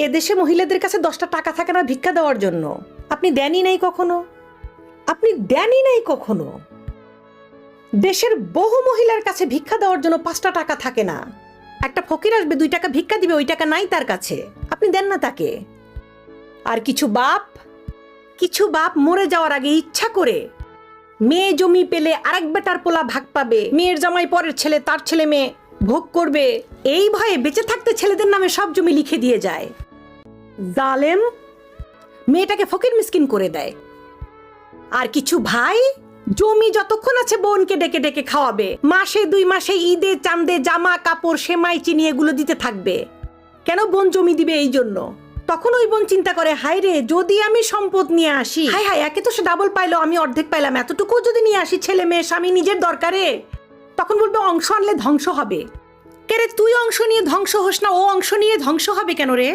এদেশে মহিলাদের কাছে 10টা টাকা থাকে না ভিক্ষা দেওয়ার জন্য। আপনি দেনই নাই কখনো, আপনি দেনই নাই কখনো। দেশের বহু মহিলার কাছে ভিক্ষা দেওয়ার জন্য 5টা টাকা থাকে না। একটা ফকির আসবে 2 টাকা ভিক্ষা দিবে, ওই টাকা নাই তার কাছে, আপনি দেন না তাকে। আর কিছু বাপ মরে যাওয়ার আগে ইচ্ছা করে মেয়ে জমি পেলে আরেক বেটার পোলা ভাগ পাবে, মেয়ের জামাই পরের ছেলে, তার ছেলে মেয়ে ভোগ করবে, এই ভয়ে বেঁচে থাকতে ছেলেদের নামে সব জমি লিখে দিয়ে যায়। জালেম মেয়েটাকে ফকির মিসকিন করে দেয়। আর কিছু ভাই জমি যতক্ষণ আছে বোনকে ডেকে ডেকে খাওয়াবে, মাসে 2 মাসে ঈদে চাঁদে জামা কাপড় সেমাই চিনি এগুলো দিতে থাকবে। কেন? বোন জমি দিবে এই জন্য। তখন ওই বোন চিন্তা করে, হায় রে, যদি আমি সম্পদ নিয়ে আসি, হায় হায়, একে তো সে ডাবল পাইলো, আমি অর্ধেক পাইলাম, এতটুকু যদি নিয়ে আসি, ছেলে মেয়ে স্বামী নিজের দরকারে, তখন বলবে অংশ আনলে ধ্বংস হবে। কে রে, তুই অংশ নিয়ে ধ্বংস হোস না, ও অংশ নিয়ে ধ্বংস হবে কেন রে?